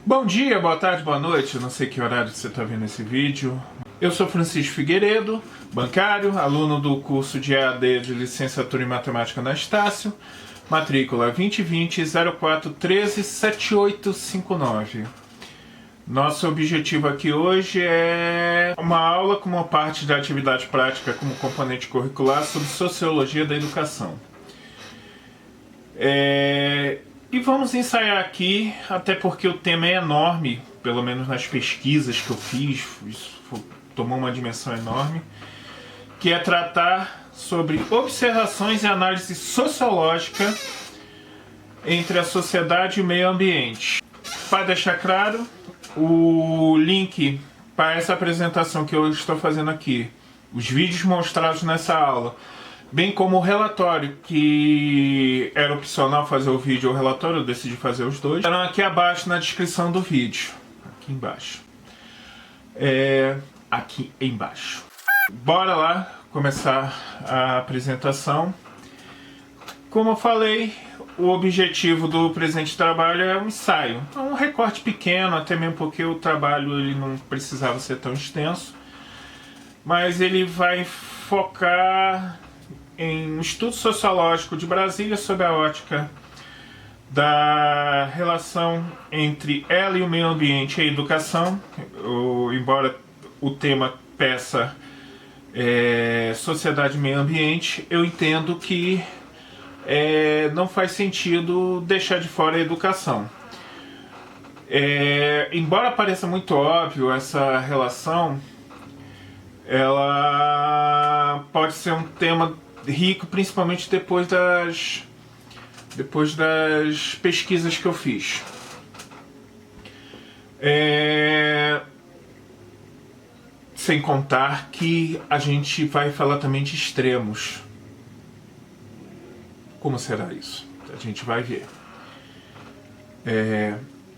Bom dia, boa tarde, boa noite, eu não sei que horário você está vendo esse vídeo. Eu sou Francisco Figueiredo, bancário, aluno do curso de EAD de Licenciatura em Matemática na Estácio, matrícula 2020-0413-7859. Nosso objetivo aqui hoje é uma aula com uma parte da atividade prática como componente curricular sobre Sociologia da Educação. E vamos ensaiar aqui, até porque o tema é enorme, pelo menos nas pesquisas que eu fiz, isso tomou uma dimensão enorme, que é tratar sobre observações e análise sociológica entre a sociedade e o meio ambiente. Para deixar claro, o link para essa apresentação que eu estou fazendo aqui, os vídeos mostrados nessa aula, bem como o relatório, que era opcional fazer o vídeo ou o relatório, eu decidi fazer os dois, estão aqui abaixo na descrição do vídeo. Aqui embaixo. Aqui embaixo. Bora lá começar a apresentação. Como eu falei, o objetivo do presente trabalho é um ensaio. É um recorte pequeno, até mesmo porque o trabalho ele não precisava ser tão extenso. Mas ele vai focar em um estudo sociológico de Brasília sob a ótica da relação entre ela e o meio ambiente e a educação. Embora o tema peça sociedade e meio ambiente, eu entendo que não faz sentido deixar de fora a educação. Embora pareça muito óbvio essa relação, ela pode ser um tema rico, principalmente depois das pesquisas que eu fiz. Sem contar que a gente vai falar também de extremos. Como será isso? A gente vai ver.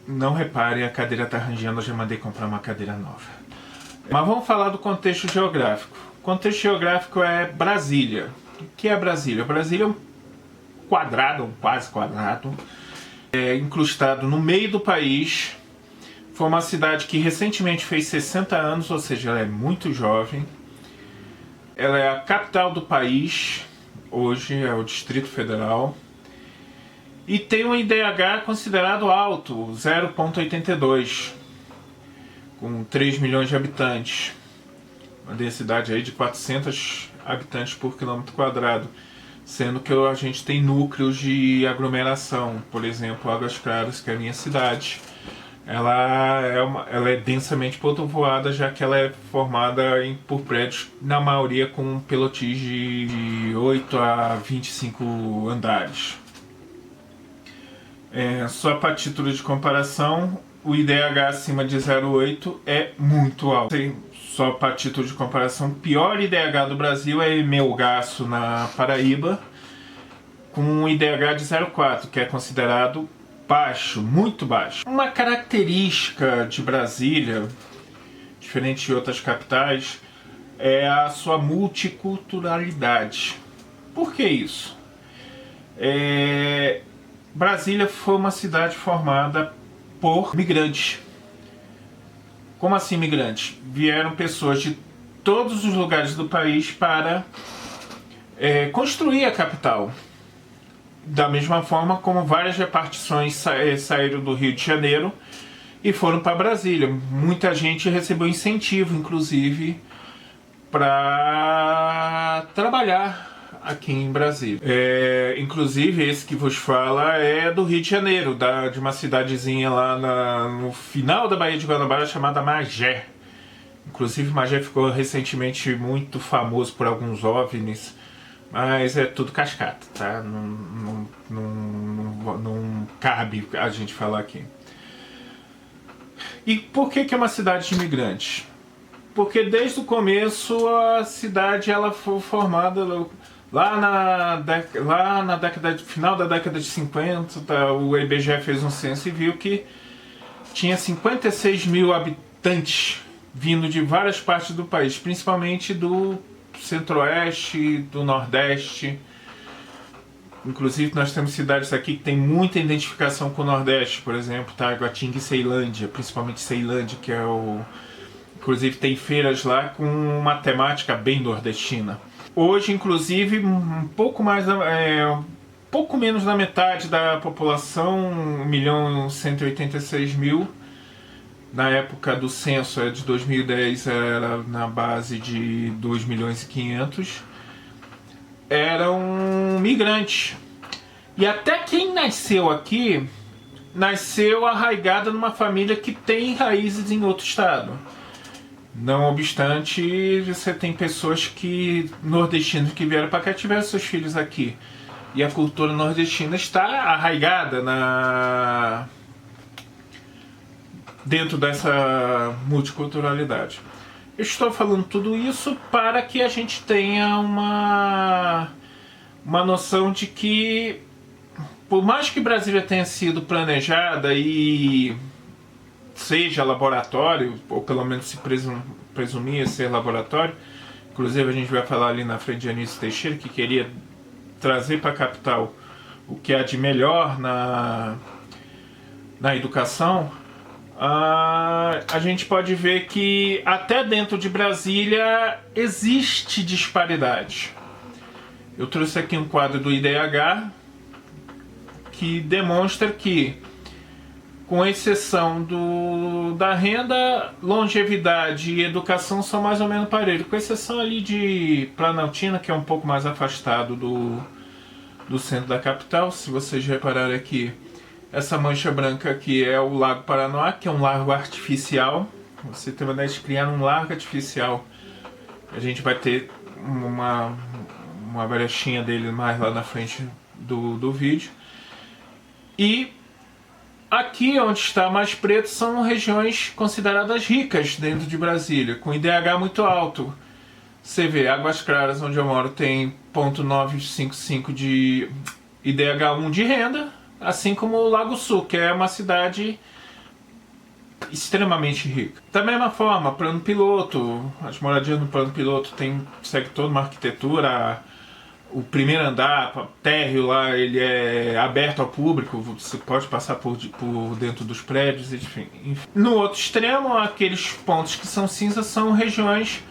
Não reparem, a cadeira está rangendo, eu já mandei comprar uma cadeira nova. Mas vamos falar do contexto geográfico. O contexto geográfico é Brasília. O que é Brasília? Brasília é um quadrado, um quase quadrado, incrustado no meio do país. Foi uma cidade que recentemente fez 60 anos, ou seja, ela é muito jovem. Ela é a capital do país, hoje é o Distrito Federal. E tem um IDH considerado alto, 0,82, com 3 milhões de habitantes. Uma densidade aí de 400 habitantes por quilômetro quadrado, sendo que a gente tem núcleos de aglomeração, por exemplo, Águas Claras, que é a minha cidade, ela é densamente povoada, já que ela é formada por prédios, na maioria com pelotis de 8 a 25 andares. Só para título de comparação, o IDH acima de 0,8 é muito alto. Só para título de comparação, o pior IDH do Brasil é Melgaço, na Paraíba, com um IDH de 0,4, que é considerado baixo, muito baixo. Uma característica de Brasília, diferente de outras capitais, é a sua multiculturalidade. Por que isso? Brasília foi uma cidade formada por migrantes. Como assim migrantes? Vieram pessoas de todos os lugares do país para construir a capital. Da mesma forma como várias repartições saíram do Rio de Janeiro e foram para Brasília. Muita gente recebeu incentivo, inclusive, para trabalhar aqui em Brasília. Inclusive, esse que vos fala é do Rio de Janeiro, de uma cidadezinha lá no final da Baía de Guanabara chamada Magé. Inclusive, Magé ficou recentemente muito famoso por alguns OVNIs, mas é tudo cascata, tá? Não cabe a gente falar aqui. E por que é uma cidade de imigrantes? Porque desde o começo a cidade ela foi formada lá na final da década de 50, o IBGE fez um censo e viu que tinha 56 mil habitantes vindo de várias partes do país, principalmente do centro-oeste, do nordeste. Inclusive nós temos cidades aqui que tem muita identificação com o Nordeste, por exemplo, Taguatinga e Ceilândia, principalmente Ceilândia, que é o... Inclusive tem feiras lá com uma temática bem nordestina. Hoje, inclusive, um pouco pouco menos da metade da população, 1.186.000, na época do censo de 2010 era na base de 2.500.000, eram migrantes. E até quem nasceu aqui, nasceu arraigada numa família que tem raízes em outro estado. Não obstante, você tem pessoas nordestinas que vieram para cá, tiveram seus filhos aqui. E a cultura nordestina está arraigada dentro dessa multiculturalidade. Eu estou falando tudo isso para que a gente tenha uma noção de que, por mais que Brasília tenha sido planejada e seja laboratório, ou pelo menos se presumia ser laboratório, inclusive a gente vai falar ali na frente de Anísio Teixeira, que queria trazer para a capital o que há de melhor na educação, a gente pode ver que até dentro de Brasília existe disparidade. Eu trouxe aqui um quadro do IDH que demonstra que, com exceção da renda, longevidade e educação são mais ou menos parelhos, com exceção ali de Planaltina, que é um pouco mais afastado do centro da capital. Se vocês repararem aqui, essa mancha branca aqui é o Lago Paranoá, que é um lago artificial. Você tem uma ideia de criar um lago artificial. A gente vai ter uma brechinha dele mais lá na frente do vídeo. E aqui onde está mais preto são regiões consideradas ricas dentro de Brasília, com IDH muito alto. Você vê, Águas Claras, onde eu moro, tem 0,955 de IDH1 de renda, assim como o Lago Sul, que é uma cidade extremamente rica. Da mesma forma, Plano Piloto, as moradias no Plano Piloto segue toda uma arquitetura. O primeiro andar, térreo lá, ele é aberto ao público, você pode passar por dentro dos prédios, enfim. No outro extremo, aqueles pontos que são cinzas são regiões,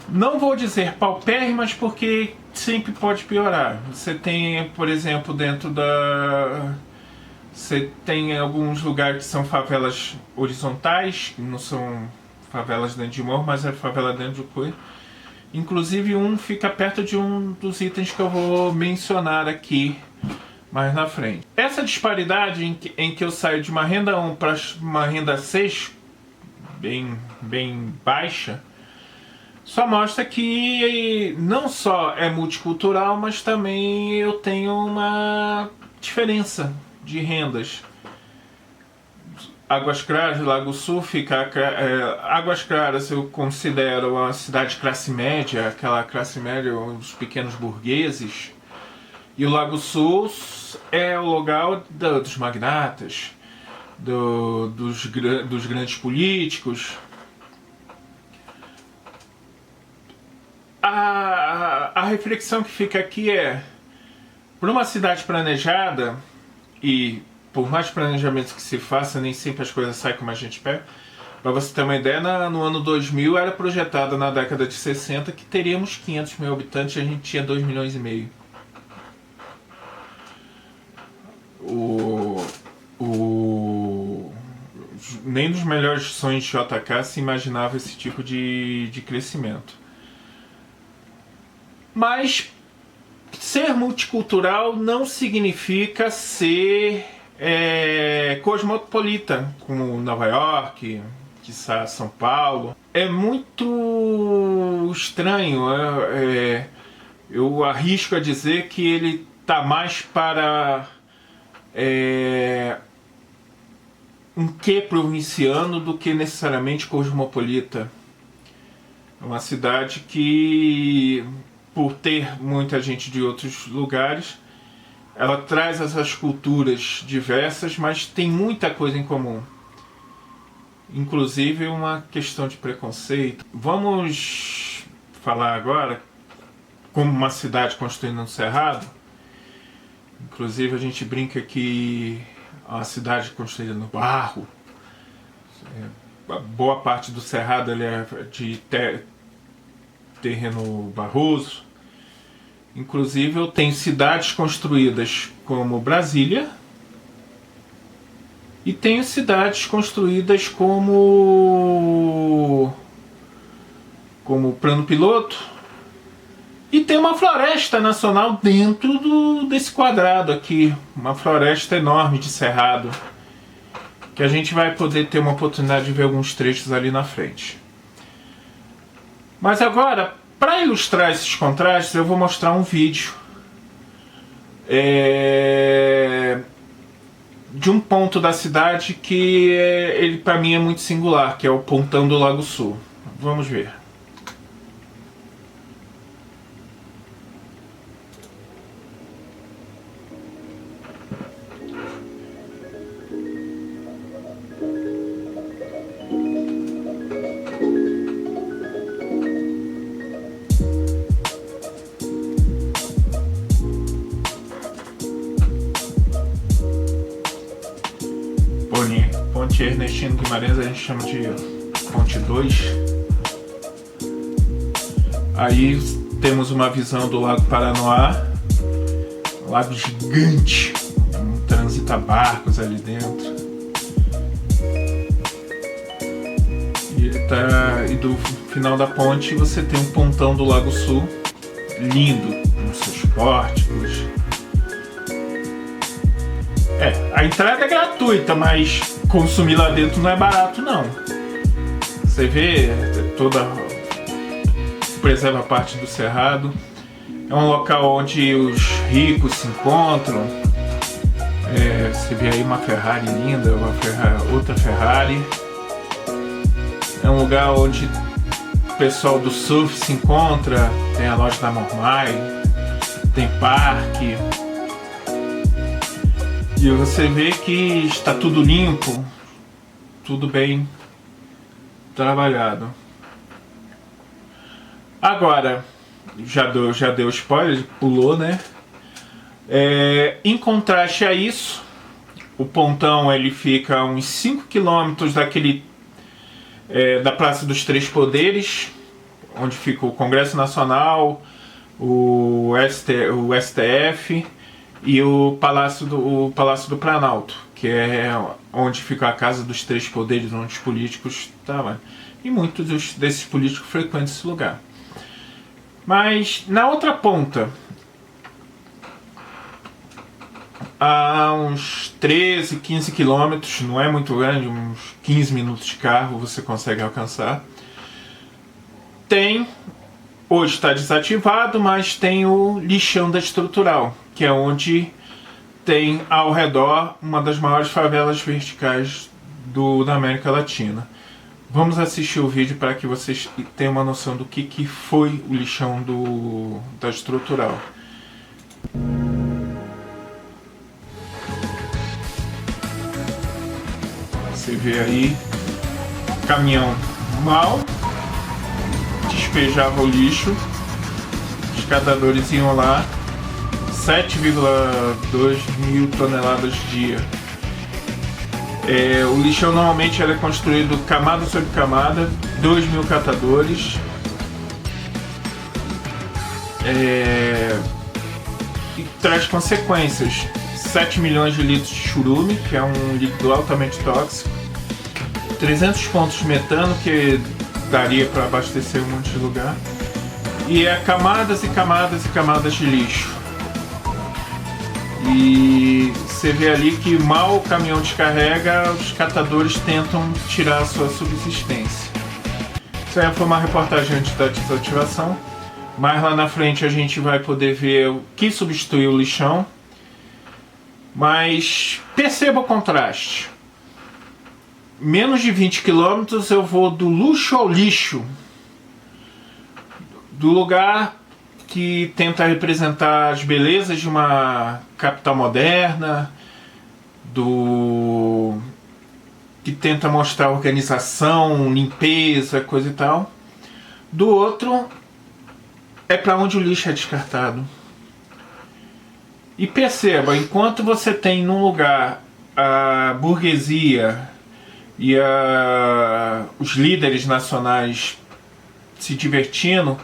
não vou dizer paupérrimas, porque sempre pode piorar. Você tem, por exemplo, você tem alguns lugares que são favelas horizontais, que não são favelas dentro de morro, mas é favela dentro de coisa. Inclusive fica perto de um dos itens que eu vou mencionar aqui mais na frente. Essa disparidade em que eu saio de uma renda 1 para uma renda 6, bem baixa, só mostra que não só é multicultural, mas também eu tenho uma diferença de rendas. Águas Claras, Lago Sul, Águas Claras eu considero uma cidade de classe média, aquela classe média, os pequenos burgueses. E o Lago Sul é o lugar dos magnatas, dos grandes políticos. A reflexão que fica aqui é, por uma cidade planejada, e por mais planejamentos que se faça, nem sempre as coisas saem como a gente pega. Para você ter uma ideia, no ano 2000 era projetado na década de 60 que teríamos 500 mil habitantes e a gente tinha 2,5 milhões. Nem nos melhores sonhos de JK se imaginava esse tipo de crescimento. Mas ser multicultural não significa ser cosmopolita, como Nova York, quiçá São Paulo. É muito estranho, eu arrisco a dizer que ele está mais para um quê provinciano do que necessariamente cosmopolita. É uma cidade que, por ter muita gente de outros lugares, ela traz essas culturas diversas, mas tem muita coisa em comum. Inclusive uma questão de preconceito. Vamos falar agora como uma cidade construída no Cerrado. Inclusive a gente brinca que é uma cidade construída no barro. Boa parte do cerrado ele é de terreno barroso. Inclusive eu tenho cidades construídas como Brasília e tenho cidades construídas como Plano Piloto, e tem uma floresta nacional dentro desse quadrado aqui, uma floresta enorme de cerrado, que a gente vai poder ter uma oportunidade de ver alguns trechos ali na frente. Mas agora, para ilustrar esses contrastes, eu vou mostrar um vídeo de um ponto da cidade que ele para mim é muito singular, que é o Pontão do Lago Sul. Vamos ver. Ponte Ernestino Guimarães a gente chama de Ponte 2. Aí temos uma visão do Lago Paranoá, um lago gigante, transita barcos ali dentro. E do final da ponte você tem um pontão do Lago Sul, lindo, com seus pórticos. A entrada é gratuita, mas consumir lá dentro não é barato não. Você vê toda preserva parte do cerrado. É um local onde os ricos se encontram. Você vê aí uma Ferrari linda, outra Ferrari. É um lugar onde o pessoal do surf se encontra. Tem a loja da Mormai, tem parque. E você vê que está tudo limpo, tudo bem trabalhado. Agora, já deu spoiler, pulou, né? Em contraste a isso, o pontão ele fica a uns 5 km da Praça dos Três Poderes, onde fica o Congresso Nacional, o STF e o Palácio do Planalto, que é onde fica a Casa dos Três Poderes, onde os políticos estavam. E muitos desses políticos frequentam esse lugar. Mas na outra ponta, a uns 13, 15 quilômetros, não é muito grande, uns 15 minutos de carro você consegue alcançar. Hoje está desativado, mas tem o lixão da Estrutural, que é onde tem ao redor uma das maiores favelas verticais da América Latina. Vamos assistir o vídeo para que vocês tenham uma noção do que foi o lixão da Estrutural. Você vê aí, caminhão mal despejava o lixo, os catadores iam lá, 7,2 mil toneladas dia. O lixão normalmente é construído camada sobre camada, 2 mil catadores. E traz consequências. 7 milhões de litros de churume, que é um líquido altamente tóxico. 300 pontos de metano, que daria para abastecer um monte de lugar. E camadas e camadas e camadas de lixo. E você vê ali que mal o caminhão descarrega, os catadores tentam tirar a sua subsistência. Isso aí foi uma reportagem antes da desativação. Mais lá na frente a gente vai poder ver o que substituiu o lixão. Mas perceba o contraste. Menos de 20 quilômetros eu vou do luxo ao lixo. Do lugar que tenta representar as belezas de uma capital moderna, que tenta mostrar organização, limpeza, coisa e tal. Do outro é para onde o lixo é descartado. E perceba, enquanto você tem num lugar a burguesia e os líderes nacionais se divertindo,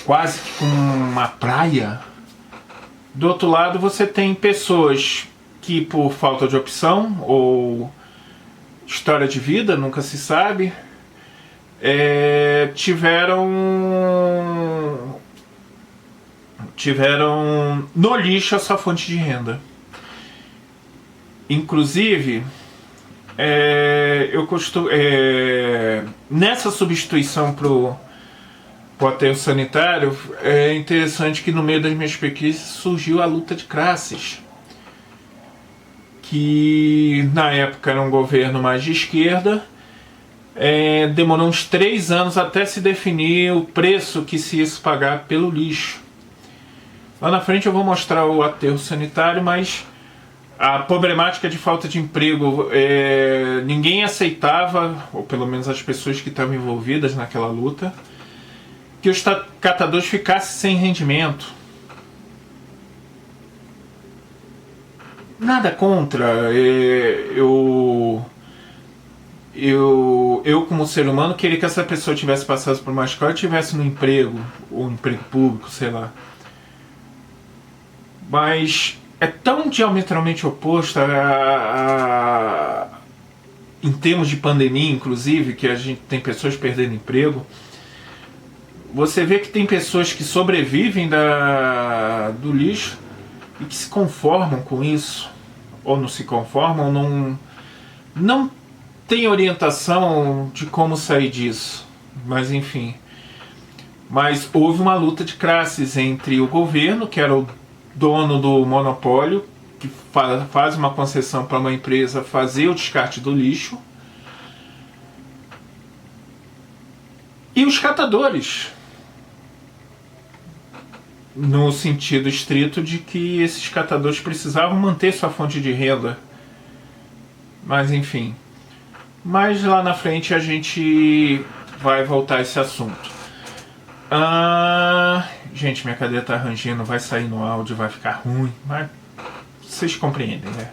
quase que com uma praia, do outro lado você tem pessoas que, por falta de opção ou história de vida, nunca se sabe, tiveram no lixo a sua fonte de renda. Inclusive, eu costumo, nessa substituição pro aterro sanitário, é interessante que no meio das minhas pesquisas surgiu a luta de classes, que na época era um governo mais de esquerda. Demorou uns 3 anos até se definir o preço que se ia se pagar pelo lixo. Lá na frente eu vou mostrar o aterro sanitário, mas a problemática de falta de emprego, ninguém aceitava, ou pelo menos as pessoas que estavam envolvidas naquela luta, que os catadores ficassem sem rendimento. Nada contra, eu como ser humano queria que essa pessoa tivesse passado por uma escola e tivesse no emprego, ou emprego público, sei lá. Mas é tão diametralmente oposto em termos de pandemia, inclusive, que a gente tem pessoas perdendo emprego. Você vê que tem pessoas que sobrevivem do lixo e que se conformam com isso, ou não se conformam, não tem orientação de como sair disso. Mas enfim. Mas houve uma luta de classes entre o governo, que era o dono do monopólio, que faz uma concessão para uma empresa fazer o descarte do lixo, e os catadores, no sentido estrito de que esses catadores precisavam manter sua fonte de renda. Mas enfim. Mas lá na frente a gente vai voltar a esse assunto. Gente, minha cadeira tá rangindo, vai sair no áudio, vai ficar ruim, mas vocês compreendem, né?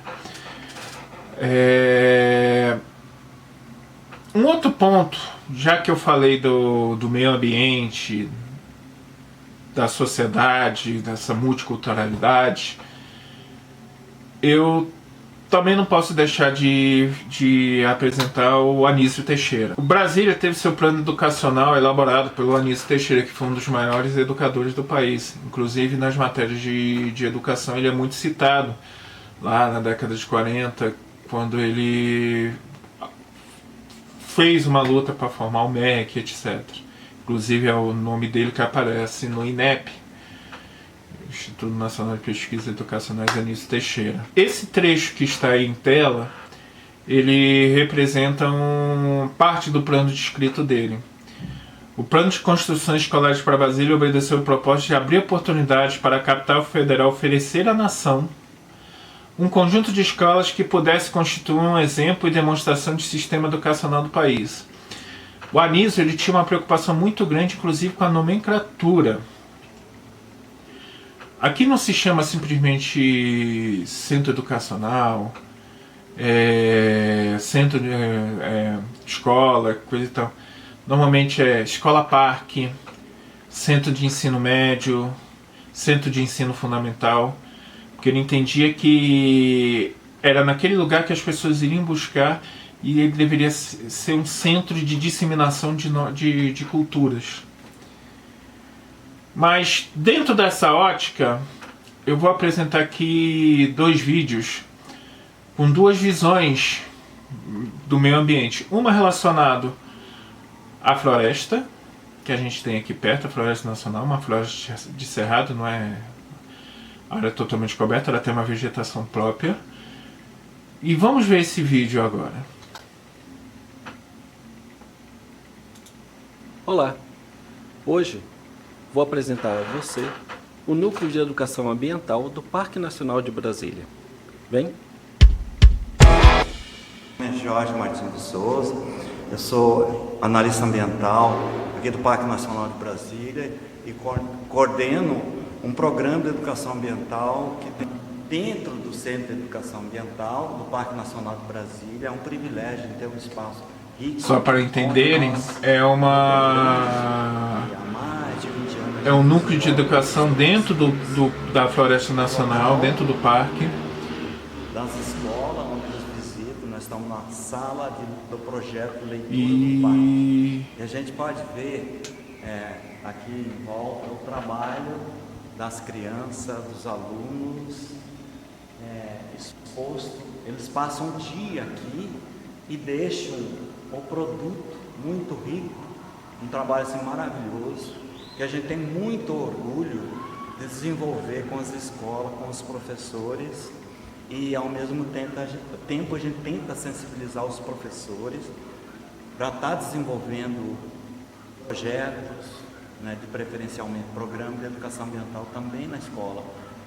Um outro ponto, já que eu falei do meio ambiente, da sociedade, dessa multiculturalidade, eu também não posso deixar de apresentar o Anísio Teixeira. O Brasília teve seu plano educacional elaborado pelo Anísio Teixeira, que foi um dos maiores educadores do país. Inclusive nas matérias de educação ele é muito citado, lá na década de 40, quando ele fez uma luta para formar o MEC, etc. Inclusive é o nome dele que aparece no INEP, Instituto Nacional de Pesquisas Educacionais Anísio Teixeira. Esse trecho que está aí em tela, ele representa parte do plano de escrito dele. O plano de construções escolares para Brasília obedeceu o propósito de abrir oportunidades para a capital federal oferecer à nação um conjunto de escolas que pudesse constituir um exemplo e demonstração de sistema educacional do país. O Anísio ele tinha uma preocupação muito grande, inclusive com a nomenclatura. Aqui não se chama simplesmente centro educacional, centro de escola, coisa e tal. Normalmente é escola-parque, centro de ensino médio, centro de ensino fundamental, porque ele entendia que era naquele lugar que as pessoas iriam buscar e ele deveria ser um centro de disseminação de culturas. Mas dentro dessa ótica, eu vou apresentar aqui 2 vídeos com 2 visões do meio ambiente. Uma relacionada à floresta, que a gente tem aqui perto, a Floresta Nacional, uma floresta de cerrado, não é área totalmente coberta, ela tem uma vegetação própria. E vamos ver esse vídeo agora. Olá! Hoje vou apresentar a você o Núcleo de Educação Ambiental do Parque Nacional de Brasília. Vem! Meu nome é Jorge Martins de Souza, eu sou analista ambiental aqui do Parque Nacional de Brasília e coordeno um programa de educação ambiental que tem dentro do Centro de Educação Ambiental, do Parque Nacional de Brasília. É um privilégio ter um espaço rico. Só para entenderem, é um núcleo de educação dentro da Floresta Nacional, dentro do parque. Das escolas onde eles visitam, nós estamos na sala do projeto Leitura do Parque. E a gente pode ver aqui em volta o trabalho das crianças, dos alunos, exposto. Eles passam um dia aqui e deixam o produto muito rico, um trabalho assim maravilhoso, que a gente tem muito orgulho de desenvolver com as escolas, com os professores, e ao mesmo tempo a gente tenta sensibilizar os professores para estar desenvolvendo projetos, né, de preferencialmente programa de educação ambiental também na escola,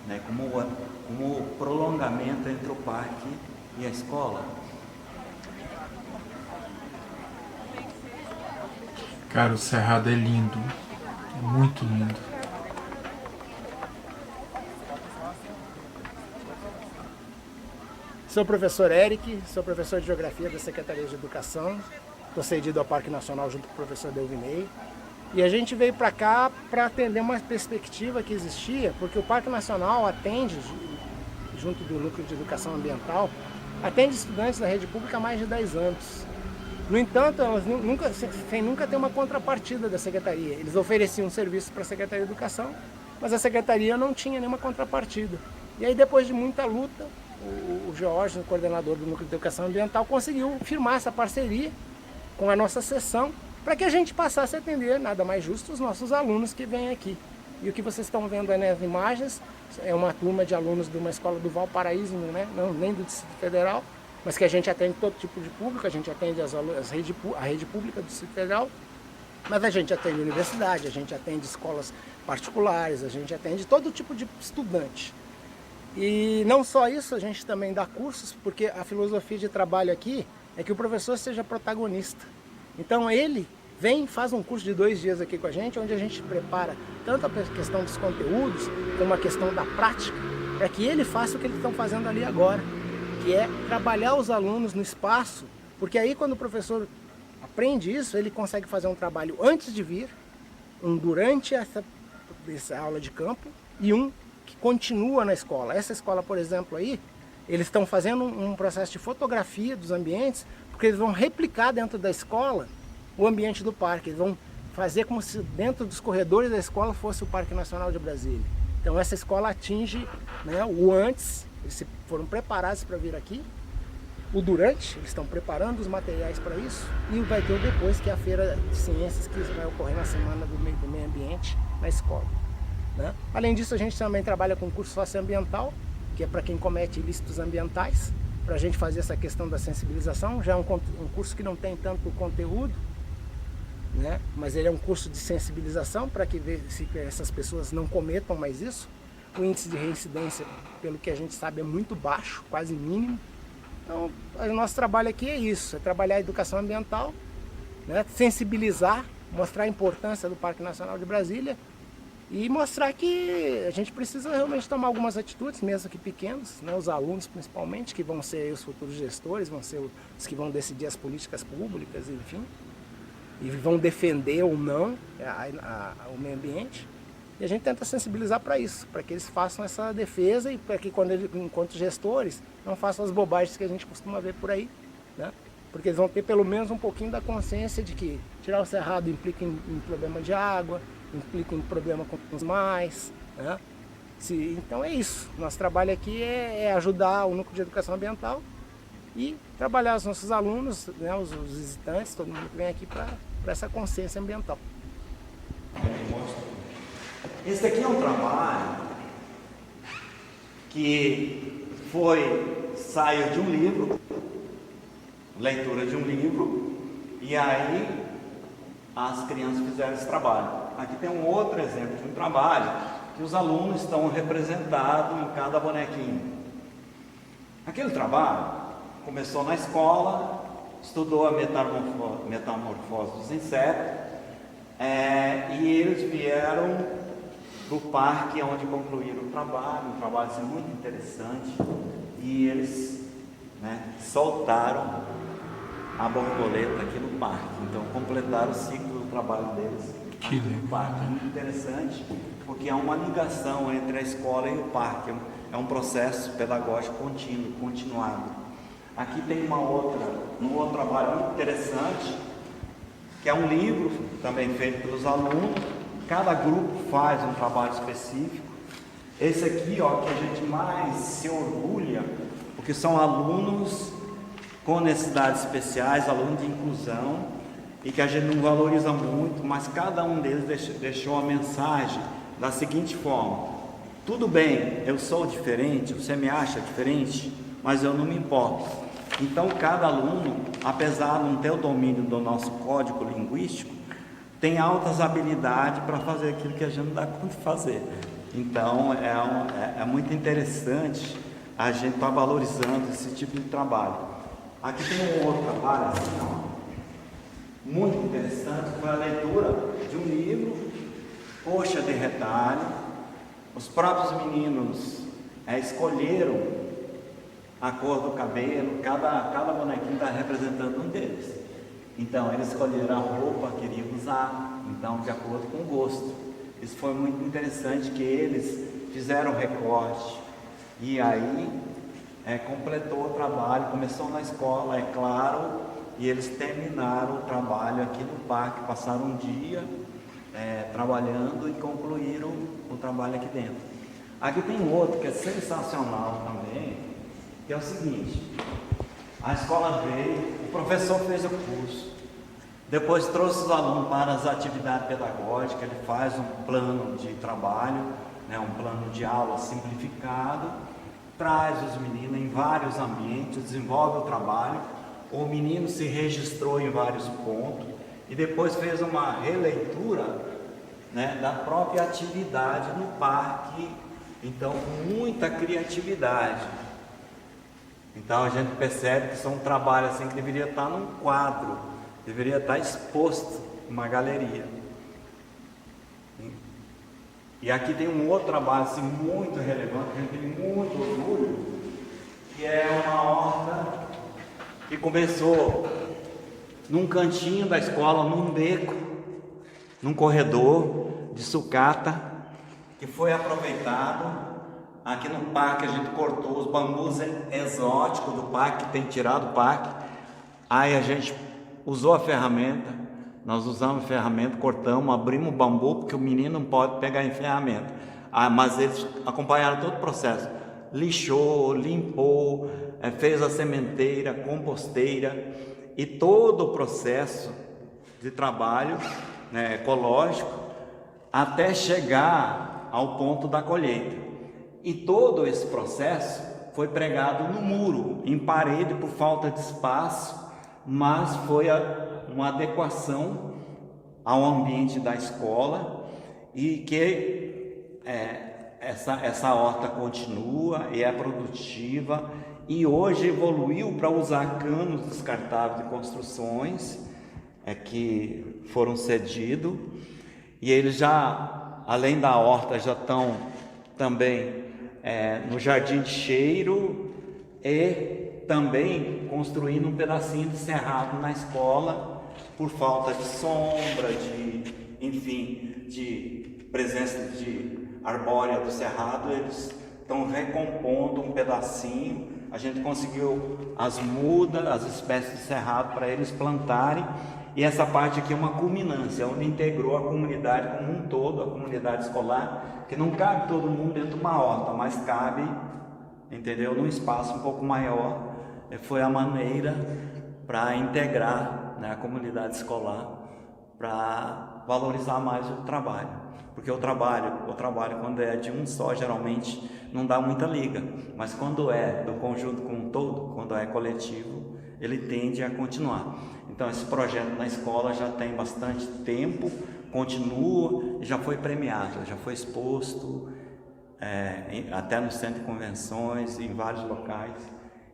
né, como prolongamento entre o parque e a escola. Cara, o cerrado é lindo, é muito lindo. Sou o professor Eric, sou professor de Geografia da Secretaria de Educação, estou cedido ao Parque Nacional junto com o professor Delvinei. E a gente veio para cá para atender uma perspectiva que existia, porque o Parque Nacional atende, junto do Núcleo de Educação Ambiental, atende estudantes da rede pública há mais de 10 anos. No entanto, elas sem nunca ter uma contrapartida da Secretaria. Eles ofereciam serviço para a Secretaria de Educação, mas a Secretaria não tinha nenhuma contrapartida. E aí, depois de muita luta, o George, o coordenador do Núcleo de Educação Ambiental, conseguiu firmar essa parceria com a nossa seção, para que a gente passasse a atender, nada mais justo, os nossos alunos que vêm aqui. E o que vocês estão vendo aí nas imagens é uma turma de alunos de uma escola do Valparaíso, né? Não, nem do Distrito Federal, mas que a gente atende todo tipo de público, a gente atende a rede pública do Distrito Federal, mas a gente atende universidade, a gente atende escolas particulares, a gente atende todo tipo de estudante. E não só isso, a gente também dá cursos, porque a filosofia de trabalho aqui é que o professor seja protagonista. Então ele vem, faz um curso de 2 dias aqui com a gente, onde a gente prepara tanto a questão dos conteúdos, como a questão da prática, para que ele faça o que eles estão fazendo ali agora, que é trabalhar os alunos no espaço, porque aí quando o professor aprende isso, ele consegue fazer um trabalho antes de vir, um durante essa aula de campo e um que continua na escola. Essa escola, por exemplo, aí, eles estão fazendo um processo de fotografia dos ambientes, porque eles vão replicar dentro da escola o ambiente do parque. Eles vão fazer como se dentro dos corredores da escola fosse o Parque Nacional de Brasília. Então essa escola atinge, né, o antes, eles foram preparados para vir aqui, o durante, eles estão preparando os materiais para isso, e vai ter o depois, que é a Feira de Ciências, que vai ocorrer na Semana do Meio Ambiente na escola, né? Além disso, a gente também trabalha com curso socioambiental, que é para quem comete ilícitos ambientais, para a gente fazer essa questão da sensibilização. Já é um curso que não tem tanto conteúdo, né? Mas ele é um curso de sensibilização para que essas pessoas não cometam mais isso. O índice de reincidência, pelo que a gente sabe, é muito baixo, quase mínimo. Então, o nosso trabalho aqui é isso, é trabalhar a educação ambiental, né? Sensibilizar, mostrar a importância do Parque Nacional de Brasília e mostrar que a gente precisa realmente tomar algumas atitudes, mesmo que pequenas, né? Os alunos principalmente, que vão ser os futuros gestores, vão ser os que vão decidir as políticas públicas, enfim, e vão defender ou não o meio ambiente. E a gente tenta sensibilizar para isso, para que eles façam essa defesa e para que, enquanto gestores, não façam as bobagens que a gente costuma ver por aí, né? Porque eles vão ter pelo menos um pouquinho da consciência de que tirar o cerrado implica em problema de água, implica em problema com os mais, né? Então é isso. Nosso trabalho aqui é ajudar o Núcleo de Educação Ambiental e trabalhar os nossos alunos, né, os visitantes, todo mundo que vem aqui para essa consciência ambiental. Esse aqui é um trabalho que saiu de um livro, leitura de um livro, e aí as crianças fizeram esse trabalho. Aqui tem um outro exemplo de um trabalho que os alunos estão representados em cada bonequinho. Aquele trabalho começou na escola, estudou a metamorfose dos insetos, e eles vieram para o parque, onde concluíram o trabalho, um trabalho assim, muito interessante, e eles, né, soltaram a borboleta aqui no parque, então completaram o ciclo do trabalho deles aqui no parque. É muito interessante, porque há uma ligação entre a escola e o parque, é um processo pedagógico contínuo, continuado. Aqui tem um outro trabalho muito interessante, que é um livro também feito pelos alunos. Cada grupo faz um trabalho específico. Esse aqui, ó, que a gente mais se orgulha, porque são alunos com necessidades especiais, alunos de inclusão, e que a gente não valoriza muito, mas cada um deles deixou a mensagem da seguinte forma: tudo bem, eu sou diferente, você me acha diferente, mas eu não me importo. Então cada aluno, apesar de não ter o domínio do nosso código linguístico, tem altas habilidades para fazer aquilo que a gente não dá conta de fazer. Então é muito interessante a gente estar valorizando esse tipo de trabalho. Aqui tem um outro trabalho assim, ó, muito interessante, foi a leitura de um livro, Coxa de Retalho. Os próprios meninos escolheram a cor do cabelo, cada bonequinho está representando um deles. Então eles escolheram a roupa que queriam usar, então de acordo com o gosto. Isso foi muito interessante, que eles fizeram o recorte e aí completou o trabalho, começou na escola, é claro, e eles terminaram o trabalho aqui no parque, passaram um dia trabalhando e concluíram o trabalho aqui dentro. Aqui tem um outro que é sensacional também, que é o seguinte: a escola veio, o professor fez o curso, depois trouxe os alunos para as atividades pedagógicas, ele faz um plano de trabalho, né, um plano de aula simplificado, traz os meninos em vários ambientes, desenvolve o trabalho, o menino se registrou em vários pontos e depois fez uma releitura, né, da própria atividade no parque, então com muita criatividade. Então a gente percebe que são um trabalho assim que deveria estar num quadro, deveria estar exposto numa galeria. E aqui tem um outro trabalho assim, muito relevante, que a gente tem muito orgulho, que é uma horta que começou num cantinho da escola, num beco, num corredor de sucata, que foi aproveitado. Aqui no parque a gente cortou os bambus exóticos do parque, tem tirado do parque. Aí a gente usou a ferramenta, nós usamos a ferramenta, cortamos, abrimos o bambu, porque o menino não pode pegar em ferramenta. Mas eles acompanharam todo o processo, lixou, limpou, fez a sementeira, composteira, e todo o processo de trabalho, né, ecológico, até chegar ao ponto da colheita. E todo esse processo foi pregado no muro, em parede, por falta de espaço, mas foi uma adequação ao ambiente da escola, e que essa horta continua e é produtiva, e hoje evoluiu para usar canos descartáveis de construções que foram cedidos, e eles já, além da horta, já estão também no jardim de cheiro, e também construindo um pedacinho de cerrado na escola, por falta de sombra, de presença de arbórea do cerrado. Eles estão recompondo um pedacinho. A gente conseguiu as mudas, as espécies de cerrado para eles plantarem, e essa parte aqui é uma culminância, onde integrou a comunidade como um todo, a comunidade escolar, que não cabe todo mundo dentro de uma horta, mas cabe, entendeu, num espaço um pouco maior. Foi a maneira para integrar, né, a comunidade escolar, para valorizar mais o trabalho, porque o trabalho quando é de um só, geralmente não dá muita liga, mas quando é do conjunto como um todo, quando é coletivo, ele tende a continuar. Então esse projeto na escola já tem bastante tempo, continua e já foi premiado, já foi exposto até no centro de convenções, em vários locais,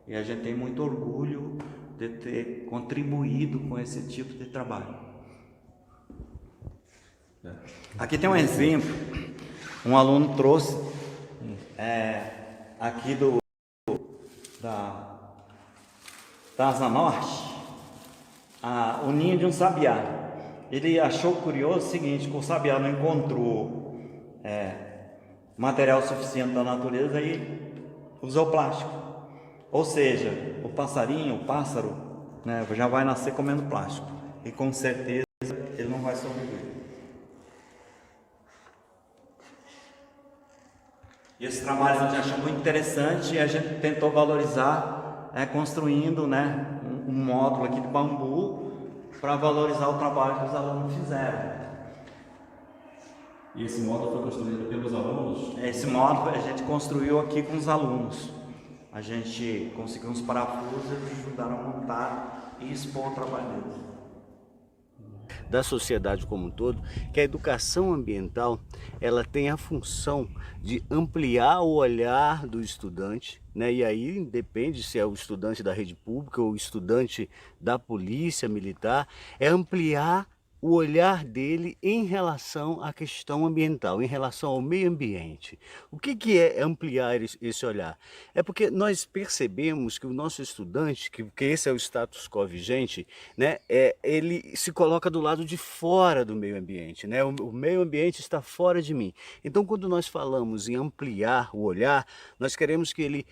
e a gente tem muito orgulho de ter contribuído com esse tipo de trabalho. Aqui tem um exemplo Um aluno trouxe aqui da Asa Norte o ninho de um sabiá. Ele achou curioso o seguinte, que o sabiá não encontrou material suficiente da natureza e usou plástico. Ou seja, o pássaro, né, já vai nascer comendo plástico. E com certeza ele não vai sobreviver. E esse trabalho a gente achou muito interessante e a gente tentou valorizar, construindo, né, um módulo aqui de bambu para valorizar o trabalho que os alunos fizeram. E esse módulo foi construído pelos alunos? Esse módulo a gente construiu aqui com os alunos. A gente conseguiu uns parafusos, eles ajudaram a montar e expor o trabalho deles. Da sociedade como um todo, que a educação ambiental ela tem a função de ampliar o olhar do estudante, né? E aí depende se é o estudante da rede pública ou o estudante da polícia militar, é ampliar o olhar dele em relação à questão ambiental, em relação ao meio ambiente. O que é ampliar esse olhar? É porque nós percebemos que o nosso estudante, que esse é o status quo vigente, né, ele se coloca do lado de fora do meio ambiente, né? O meio ambiente está fora de mim. Então, quando nós falamos em ampliar o olhar, nós queremos que ele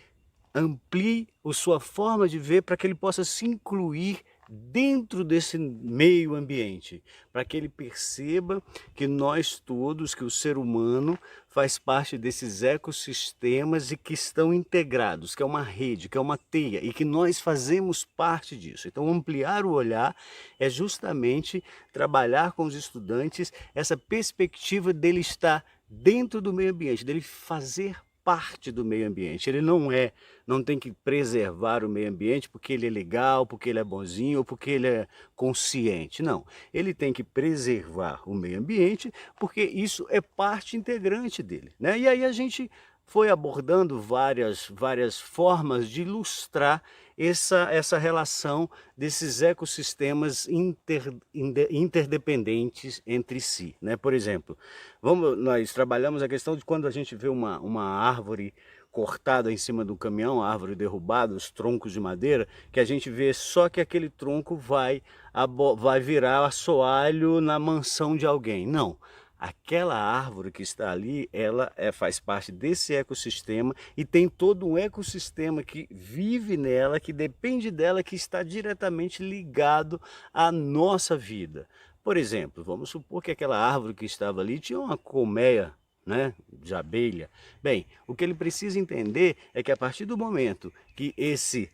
amplie a sua forma de ver para que ele possa se incluir dentro desse meio ambiente, para que ele perceba que nós todos, que o ser humano faz parte desses ecossistemas e que estão integrados, que é uma rede, que é uma teia e que nós fazemos parte disso. Então, ampliar o olhar é justamente trabalhar com os estudantes essa perspectiva dele estar dentro do meio ambiente, dele fazer parte do meio ambiente. Ele não tem que preservar o meio ambiente porque ele é legal, porque ele é bonzinho ou porque ele é consciente. Não, ele tem que preservar o meio ambiente porque isso é parte integrante dele, né? E aí a gente foi abordando várias formas de ilustrar essa relação desses ecossistemas interdependentes entre si, né? Por exemplo, nós trabalhamos a questão de quando a gente vê uma árvore cortada em cima do caminhão, a árvore derrubada, os troncos de madeira, que a gente vê só que aquele tronco vai virar assoalho na mansão de alguém. Não. Aquela árvore que está ali, ela faz parte desse ecossistema e tem todo um ecossistema que vive nela, que depende dela, que está diretamente ligado à nossa vida. Por exemplo, vamos supor que aquela árvore que estava ali tinha uma colmeia, né, de abelha. Bem, o que ele precisa entender é que a partir do momento que esse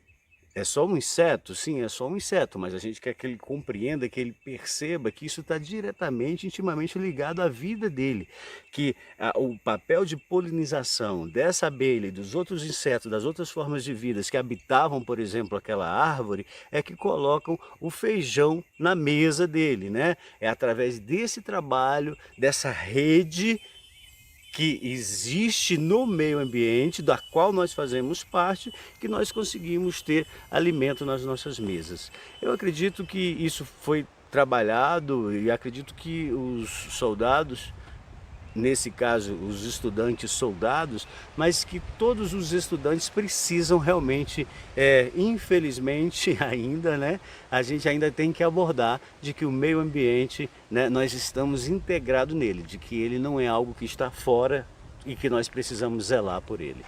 é só um inseto, sim, é só um inseto, mas a gente quer que ele compreenda, que ele perceba que isso está diretamente, intimamente ligado à vida dele. Que o papel de polinização dessa abelha e dos outros insetos, das outras formas de vida que habitavam, por exemplo, aquela árvore, é que colocam o feijão na mesa dele, né? É através desse trabalho, dessa rede que existe no meio ambiente, da qual nós fazemos parte, que nós conseguimos ter alimento nas nossas mesas. Eu acredito que isso foi trabalhado e acredito que os soldados, nesse caso os estudantes soldados, mas que todos os estudantes precisam realmente, infelizmente ainda, né, a gente ainda tem que abordar de que o meio ambiente, né, nós estamos integrados nele, de que ele não é algo que está fora e que nós precisamos zelar por ele.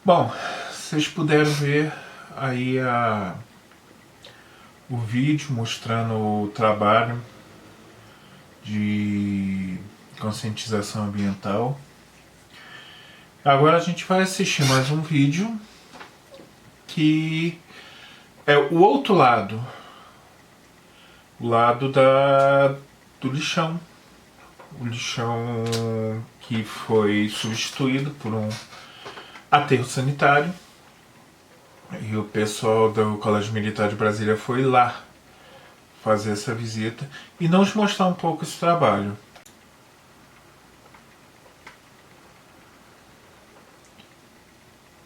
Bom, vocês puderam ver aí o vídeo mostrando o trabalho de conscientização ambiental. Agora a gente vai assistir mais um vídeo que é o outro lado, o lado do lixão. O lixão que foi substituído por um aterro sanitário. E o pessoal do Colégio Militar de Brasília foi lá fazer essa visita e nos mostrar um pouco esse trabalho.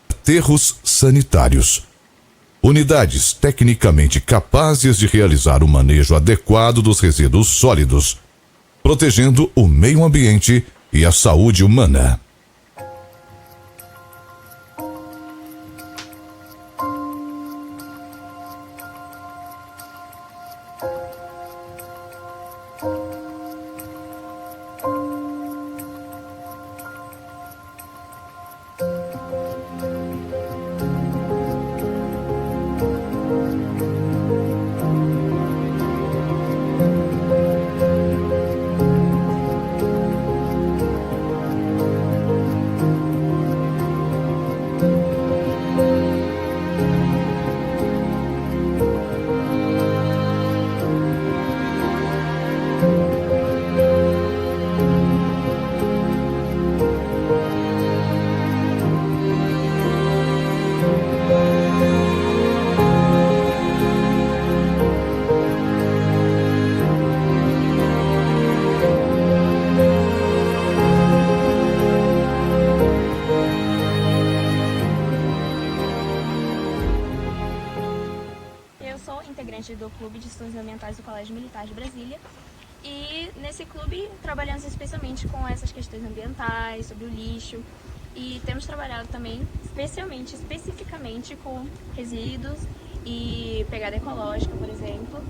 Aterros sanitários. Unidades tecnicamente capazes de realizar o manejo adequado dos resíduos sólidos, protegendo o meio ambiente e a saúde humana. Do Clube de Estudos Ambientais do Colégio Militar de Brasília, e nesse clube trabalhamos especialmente com essas questões ambientais, sobre o lixo, e temos trabalhado também especificamente com resíduos e pegada ecológica, por exemplo,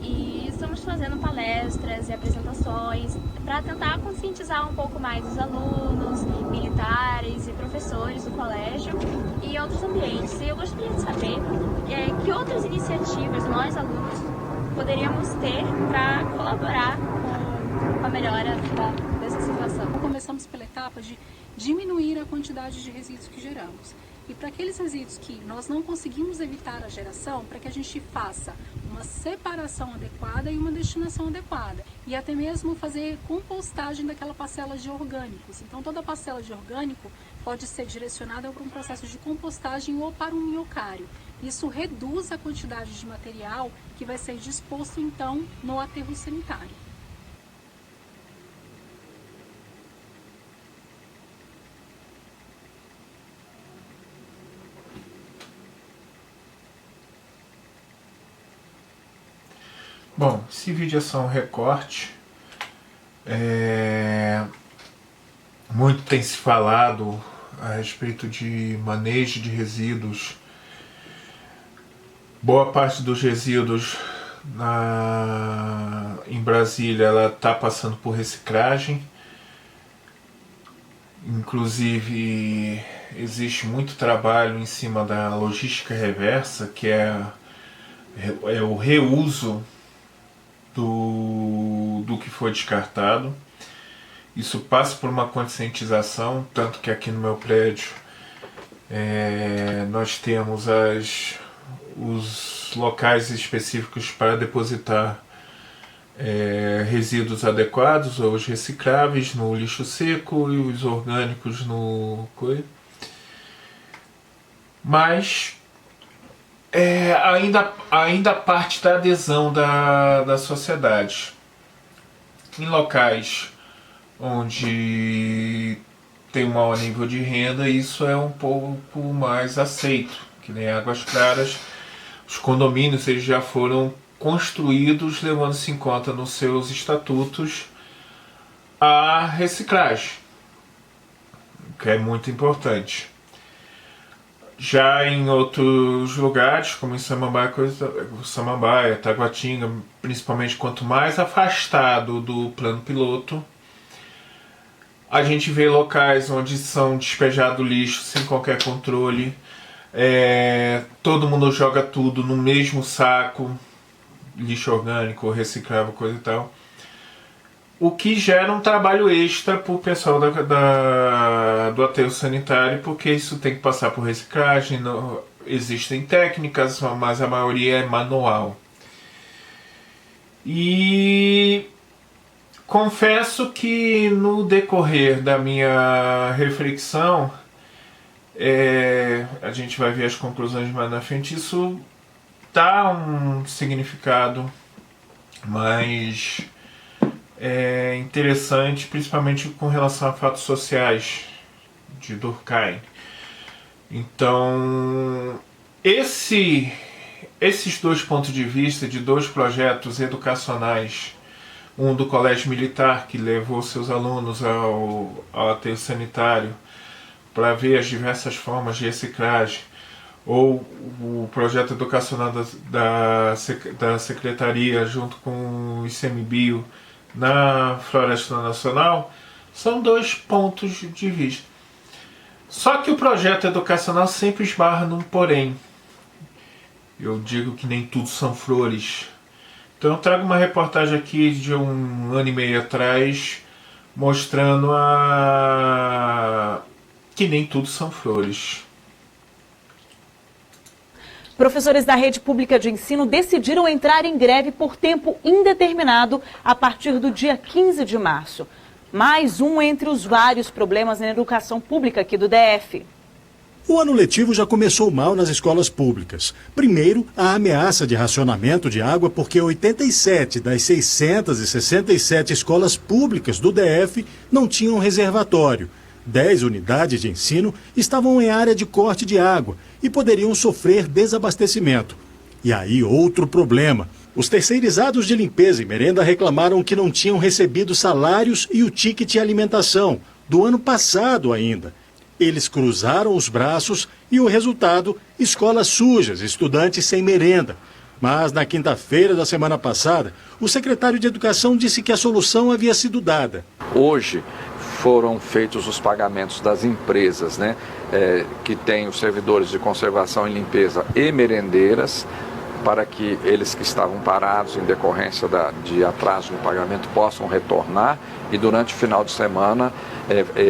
e estamos fazendo palestras e apresentações para tentar conscientizar um pouco mais os alunos, militares e professores do colégio e outros ambientes. E eu gostaria de saber que outras iniciativas nós, alunos, poderíamos ter para colaborar com a melhora dessa situação. Começamos pela etapa de diminuir a quantidade de resíduos que geramos. E para aqueles resíduos que nós não conseguimos evitar a geração, para que a gente faça uma separação adequada e uma destinação adequada. E até mesmo fazer compostagem daquela parcela de orgânicos. Então toda parcela de orgânico pode ser direcionada para um processo de compostagem ou para um minhocário. Isso reduz a quantidade de material que vai ser disposto então no aterro sanitário. Bom, esse vídeo é só um recorte. Muito tem se falado a respeito de manejo de resíduos. Boa parte dos resíduos em Brasília ela está passando por reciclagem. Inclusive existe muito trabalho em cima da logística reversa, que é o reuso do que foi descartado. Isso passa por uma conscientização, tanto que aqui no meu prédio nós temos os locais específicos para depositar resíduos adequados, ou os recicláveis no lixo seco e os orgânicos no coisa. Mas ainda parte da adesão da sociedade. Em locais onde tem um maior nível de renda, isso é um pouco mais aceito, que nem Águas Claras. Os condomínios eles já foram construídos levando-se em conta nos seus estatutos a reciclagem, que é muito importante. Já em outros lugares, como em Samambaia, Taguatinga, principalmente quanto mais afastado do plano piloto, A gente vê locais onde são despejados lixo sem qualquer controle. Todo mundo joga tudo no mesmo saco, lixo orgânico, reciclável, coisa e tal. O que gera um trabalho extra para o pessoal do aterro sanitário, porque isso tem que passar por reciclagem. Existem técnicas, mas a maioria é manual. E confesso que no decorrer da minha reflexão, a gente vai ver as conclusões mais na frente, isso dá um significado mais interessante, principalmente com relação a fatos sociais de Durkheim. Então, esses dois pontos de vista de dois projetos educacionais, um do Colégio Militar, que levou seus alunos ao aterro sanitário para ver as diversas formas de reciclagem, ou o projeto educacional da Secretaria junto com o ICMBio na Floresta Nacional, são dois pontos de vista. Só que o projeto educacional sempre esbarra num porém. Eu digo que nem tudo são flores. Então eu trago uma reportagem aqui de 1 ano e meio atrás, mostrando que nem tudo são flores. Professores da rede pública de ensino decidiram entrar em greve por tempo indeterminado a partir do dia 15 de março. Mais um entre os vários problemas na educação pública aqui do DF. O ano letivo já começou mal nas escolas públicas. Primeiro, a ameaça de racionamento de água, porque 87 das 667 escolas públicas do DF não tinham reservatório. 10 unidades de ensino estavam em área de corte de água e poderiam sofrer desabastecimento. E aí outro problema. Os terceirizados de limpeza e merenda reclamaram que não tinham recebido salários e o ticket alimentação, do ano passado ainda. Eles cruzaram os braços e o resultado, escolas sujas, estudantes sem merenda. Mas na quinta-feira da semana passada, o secretário de Educação disse que a solução havia sido dada. Hoje foram feitos os pagamentos das empresas, que têm os servidores de conservação e limpeza e merendeiras, para que eles que estavam parados em decorrência de atraso no pagamento possam retornar e durante o final de semana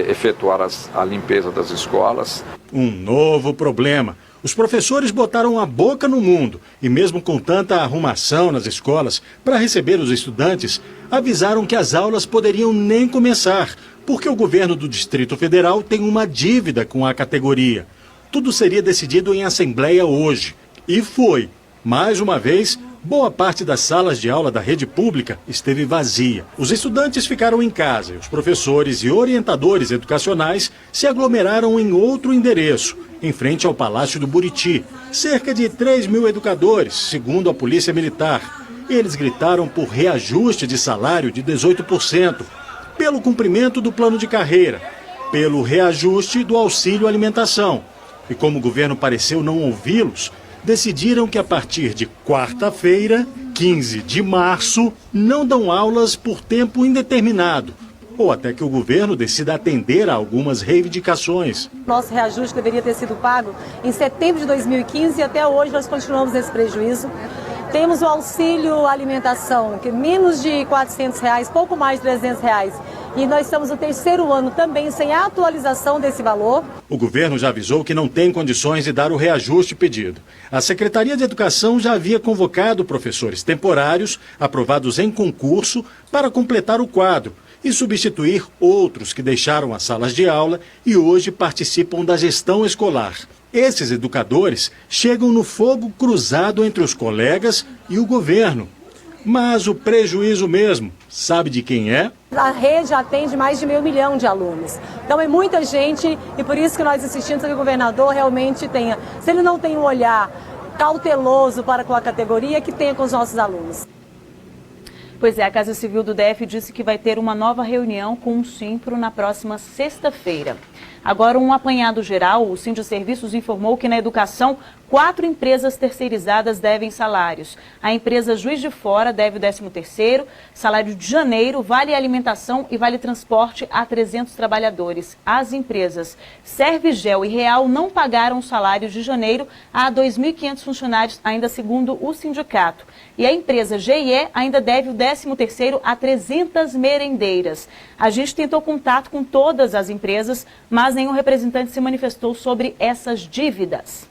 efetuar a limpeza das escolas. Um novo problema. Os professores botaram a boca no mundo e mesmo com tanta arrumação nas escolas para receber os estudantes, avisaram que as aulas poderiam nem começar, porque o governo do Distrito Federal tem uma dívida com a categoria. Tudo seria decidido em assembleia hoje. E foi. Mais uma vez, boa parte das salas de aula da rede pública esteve vazia. Os estudantes ficaram em casa e os professores e orientadores educacionais se aglomeraram em outro endereço, em frente ao Palácio do Buriti. Cerca de 3.000 educadores, segundo a Polícia Militar. Eles gritaram por reajuste de salário de 18%, pelo cumprimento do plano de carreira, pelo reajuste do auxílio alimentação. E como o governo pareceu não ouvi-los, decidiram que a partir de quarta-feira, 15 de março, não dão aulas por tempo indeterminado, ou até que o governo decida atender a algumas reivindicações. Nosso reajuste deveria ter sido pago em setembro de 2015 e até hoje nós continuamos nesse prejuízo. Temos o auxílio alimentação, que é menos de R$400, pouco mais de R$300. E nós estamos no 3º ano também sem a atualização desse valor. O governo já avisou que não tem condições de dar o reajuste pedido. A Secretaria de Educação já havia convocado professores temporários, aprovados em concurso, para completar o quadro e substituir outros que deixaram as salas de aula e hoje participam da gestão escolar. Esses educadores chegam no fogo cruzado entre os colegas e o governo. Mas o prejuízo mesmo, sabe de quem é? A rede atende mais de 500 mil de alunos. Então é muita gente e por isso que nós insistimos que o governador realmente tenha, se ele não tem um olhar cauteloso para com a categoria, que tenha com os nossos alunos. Pois é, a Casa Civil do DF disse que vai ter uma nova reunião com o Simpro na próxima sexta-feira. Agora, um apanhado geral, o Sindiserviços informou que na educação, 4 empresas terceirizadas devem salários. A empresa Juiz de Fora deve o 13º, salário de janeiro, vale alimentação e vale transporte a 300 trabalhadores. As empresas Servigel e Real não pagaram o salário de janeiro a 2.500 funcionários, ainda segundo o sindicato. E a empresa GIE ainda deve o 13º a 300 merendeiras. A gente tentou contato com todas as empresas, mas nenhum representante se manifestou sobre essas dívidas.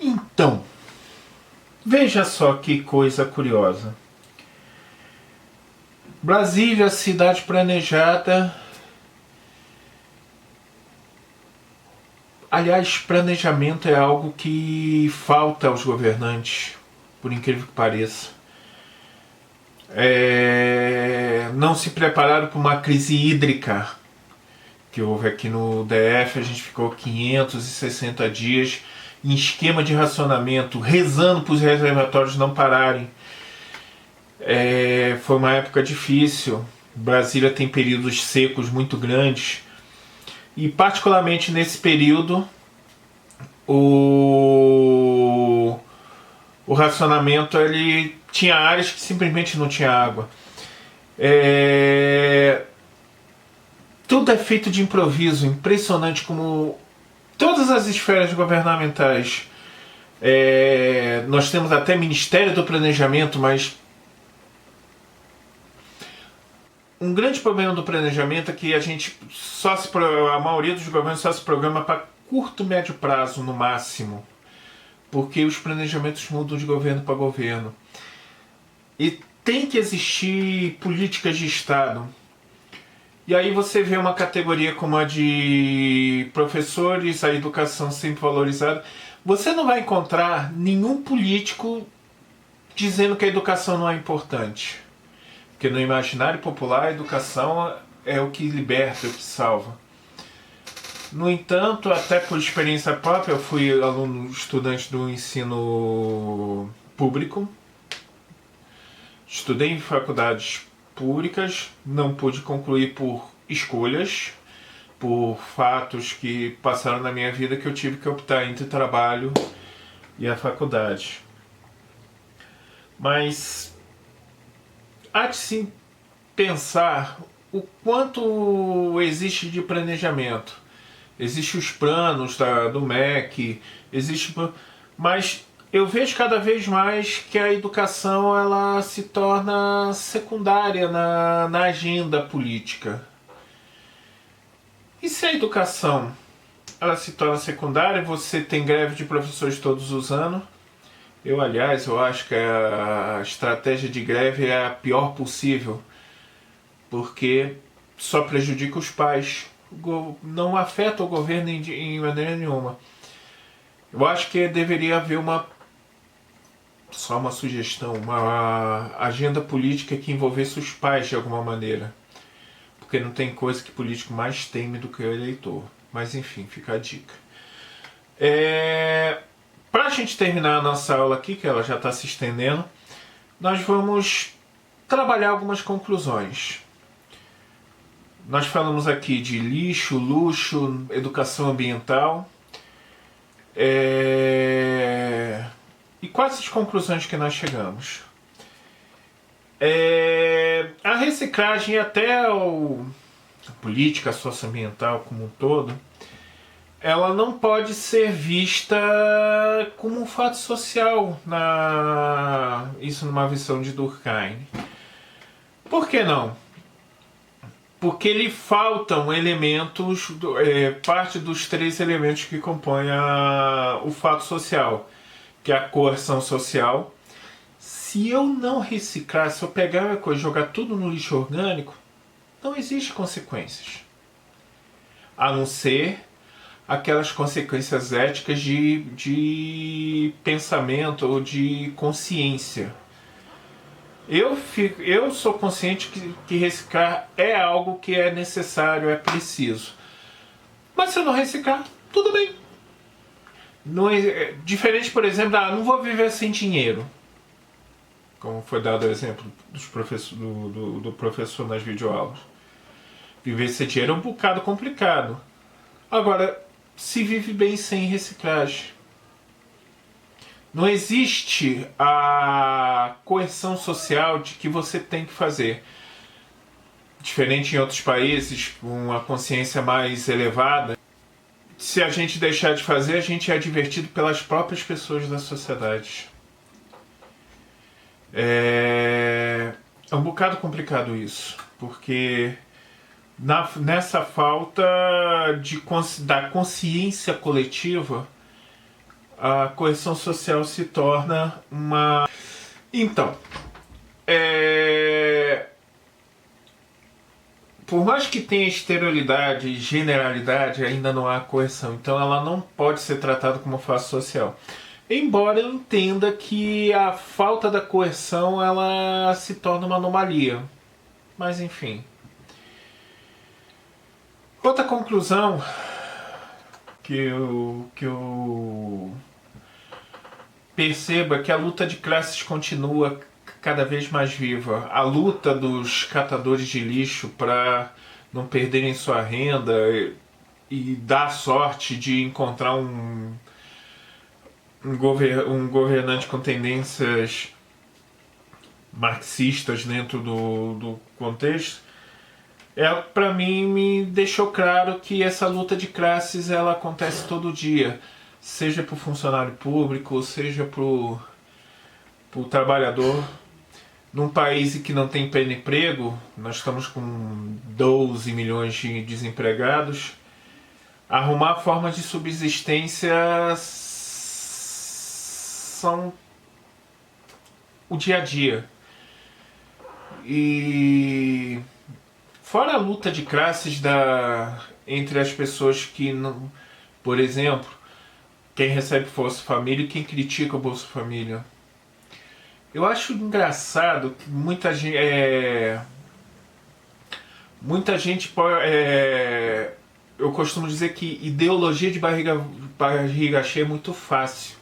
Então, veja só que coisa curiosa. Brasília, cidade planejada. Aliás, planejamento é algo que falta aos governantes, por incrível que pareça. Não se prepararam para uma crise hídrica que houve aqui no DF. A gente ficou 560 dias em esquema de racionamento, rezando para os reservatórios não pararem. Foi uma época difícil. Brasília tem períodos secos muito grandes. E particularmente nesse período, o racionamento, ele tinha áreas que simplesmente não tinha água. Tudo é feito de improviso, impressionante como todas as esferas governamentais. Nós temos até Ministério do Planejamento, mas um grande problema do planejamento é que a maioria dos governos só se programa para curto, médio prazo no máximo, porque os planejamentos mudam de governo para governo. E tem que existir políticas de Estado. E aí você vê uma categoria como a de professores, a educação sempre valorizada. Você não vai encontrar nenhum político dizendo que a educação não é importante. Porque no imaginário popular a educação é o que liberta, é o que salva. No entanto, até por experiência própria, eu fui aluno estudante do ensino público. Estudei em faculdades públicas, não pude concluir por escolhas, por fatos que passaram na minha vida que eu tive que optar entre o trabalho e a faculdade. Mas há de se pensar o quanto existe de planejamento. Existem os planos do MEC, mas eu vejo cada vez mais que a educação ela se torna secundária na agenda política. E se a educação ela se torna secundária, você tem greve de professores todos os anos. Aliás, eu acho que a estratégia de greve é a pior possível, porque só prejudica os pais, não afeta o governo em maneira nenhuma. Eu acho que deveria haver só uma sugestão, uma agenda política que envolvesse os pais de alguma maneira, porque não tem coisa que político mais teme do que o eleitor. Mas enfim, fica a dica. Para a gente terminar a nossa aula aqui, que ela já está se estendendo, nós vamos trabalhar algumas conclusões. Nós falamos aqui de lixo, luxo, educação ambiental. E quais as conclusões que nós chegamos? A reciclagem e até a política socioambiental como um todo, ela não pode ser vista como um fato social, isso numa visão de Durkheim. Por que não? Porque lhe faltam elementos, parte dos 3 elementos que compõem o fato social, que é a coerção social. Se eu não reciclar, se eu pegar a coisa e jogar tudo no lixo orgânico, não existe consequências. A não ser aquelas consequências éticas de pensamento ou de consciência. Eu sou consciente que reciclar é algo que é necessário, é preciso. Mas se eu não reciclar, tudo bem. Não é diferente, por exemplo, não vou viver sem dinheiro. como foi dado o exemplo do professor nas videoaulas. Viver sem dinheiro é um bocado complicado. Agora, se vive bem sem reciclagem. Não existe a coerção social de que você tem que fazer. Diferente em outros países, com uma consciência mais elevada, se a gente deixar de fazer, a gente é advertido pelas próprias pessoas da sociedade. É um bocado complicado isso, porque nessa falta da consciência coletiva, a coerção social se torna uma... Então, por mais que tenha exterioridade e generalidade, ainda não há coerção. Então ela não pode ser tratada como face social. Embora eu entenda que a falta da coerção ela se torna uma anomalia. Mas enfim. Outra conclusão que eu percebo é que a luta de classes continua cada vez mais viva. A luta dos catadores de lixo para não perderem sua renda e dar sorte de encontrar um governante com tendências marxistas dentro do contexto, para mim me deixou claro que essa luta de classes ela acontece todo dia, seja para o funcionário público, seja para o trabalhador. Num país que não tem pleno emprego, nós estamos com 12 milhões de desempregados, arrumar formas de subsistência são o dia a dia. E fora a luta de classes entre as pessoas que não... Por exemplo, quem recebe Bolsa Família e quem critica o Bolsa Família. Eu acho engraçado que muita gente pode... eu costumo dizer que ideologia de barriga cheia é muito fácil.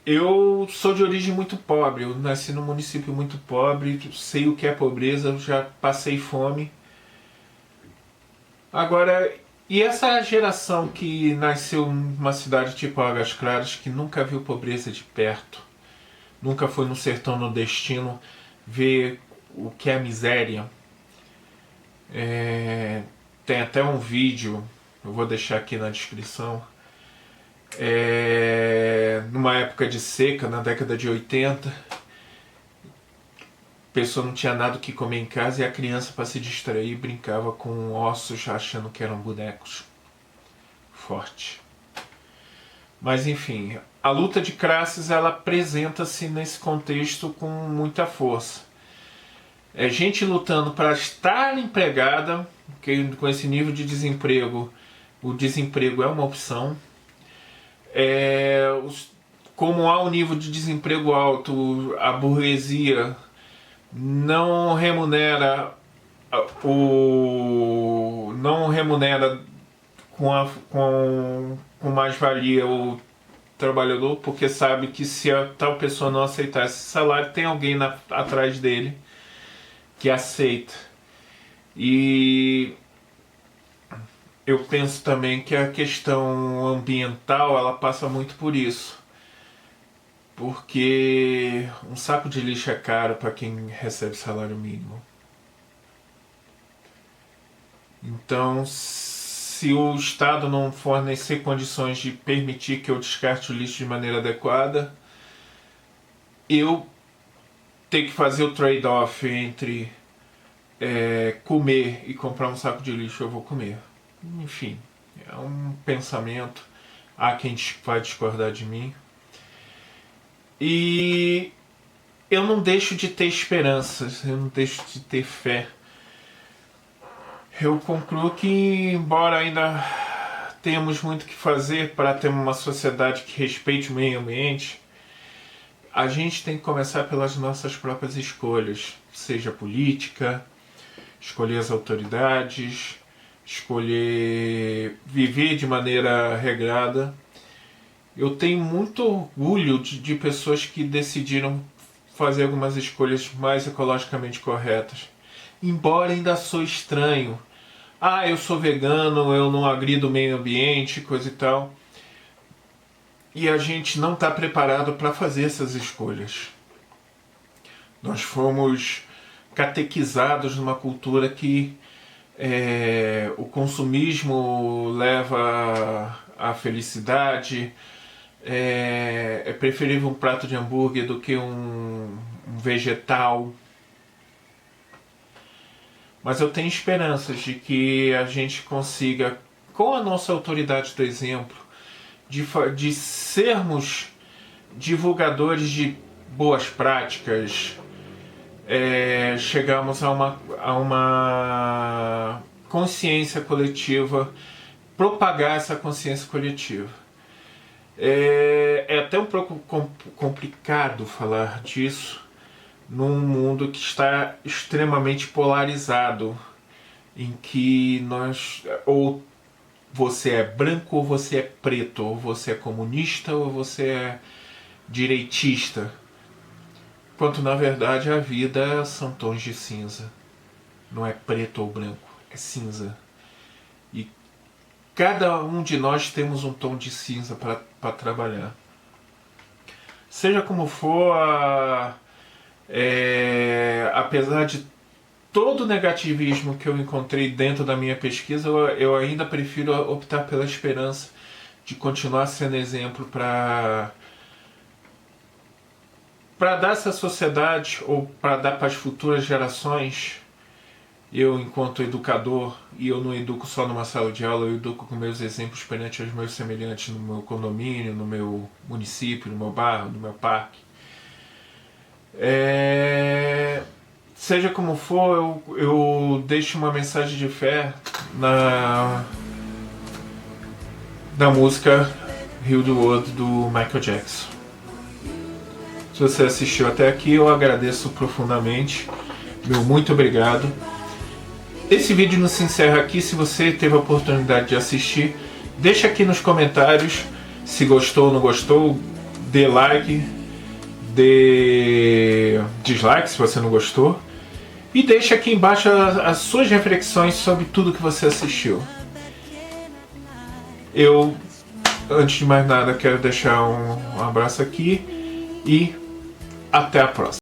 Eu sou de origem muito pobre, eu nasci num município muito pobre, sei o que é pobreza, já passei fome. Agora, e essa geração que nasceu numa cidade tipo Águas Claras, que nunca viu pobreza de perto, nunca foi no sertão nordestino ver o que é a miséria. Tem até um vídeo, eu vou deixar aqui na descrição, numa época de seca, na década de 80, a pessoa não tinha nada o que comer em casa e a criança, para se distrair, brincava com ossos achando que eram bonecos. Forte. Mas enfim, a luta de classes ela apresenta-se nesse contexto com muita força. É gente lutando para estar empregada, porque com esse nível de desemprego, o desemprego é uma opção. Como há um nível de desemprego alto, a burguesia não remunera com mais-valia o trabalhador, porque sabe que se a tal pessoa não aceitar esse salário, tem alguém atrás dele que aceita. E eu penso também que a questão ambiental ela passa muito por isso. Porque um saco de lixo é caro para quem recebe salário mínimo. Então, se o Estado não fornecer condições de permitir que eu descarte o lixo de maneira adequada, eu tenho que fazer o trade-off entre comer e comprar um saco de lixo, eu vou comer. Enfim, é um pensamento. Há quem vai discordar de mim. E eu não deixo de ter esperanças, eu não deixo de ter fé. Eu concluo que, embora ainda tenhamos muito o que fazer para ter uma sociedade que respeite o meio ambiente, a gente tem que começar pelas nossas próprias escolhas, seja política, escolher as autoridades, escolher viver de maneira regrada Eu tenho muito orgulho de pessoas que decidiram fazer algumas escolhas mais ecologicamente corretas. Embora ainda sou estranho. Ah, eu sou vegano, eu não agrido o meio ambiente, coisa e tal. E a gente não está preparado para fazer essas escolhas. Nós fomos catequizados numa cultura que o consumismo leva à felicidade. É preferível um prato de hambúrguer do que um vegetal. Mas eu tenho esperanças de que a gente consiga, com a nossa autoridade do exemplo, de sermos divulgadores de boas práticas, chegamos a uma consciência coletiva, propagar essa consciência coletiva. É até um pouco complicado falar disso num mundo que está extremamente polarizado, em que ou você é branco ou você é preto, ou você é comunista ou você é direitista, quanto na verdade a vida são tons de cinza, não é preto ou branco, é cinza. E cada um de nós temos um tom de cinza para trabalhar. Seja como for, apesar de todo o negativismo que eu encontrei dentro da minha pesquisa, eu ainda prefiro optar pela esperança de continuar sendo exemplo para dar essa sociedade, ou para dar para as futuras gerações. Eu, enquanto educador, e eu não educo só numa sala de aula, eu educo com meus exemplos perante os meus semelhantes no meu condomínio, no meu município, no meu bairro, no meu parque. Seja como for, eu deixo uma mensagem de fé na música Heal the World do Michael Jackson. Se você assistiu até aqui, eu agradeço profundamente. Meu muito obrigado. Esse vídeo não se encerra aqui. Se você teve a oportunidade de assistir, deixa aqui nos comentários se gostou ou não gostou. Dê like, dê dislike se você não gostou. E deixa aqui embaixo as suas reflexões sobre tudo que você assistiu. Eu, antes de mais nada, quero deixar um abraço aqui e até a próxima.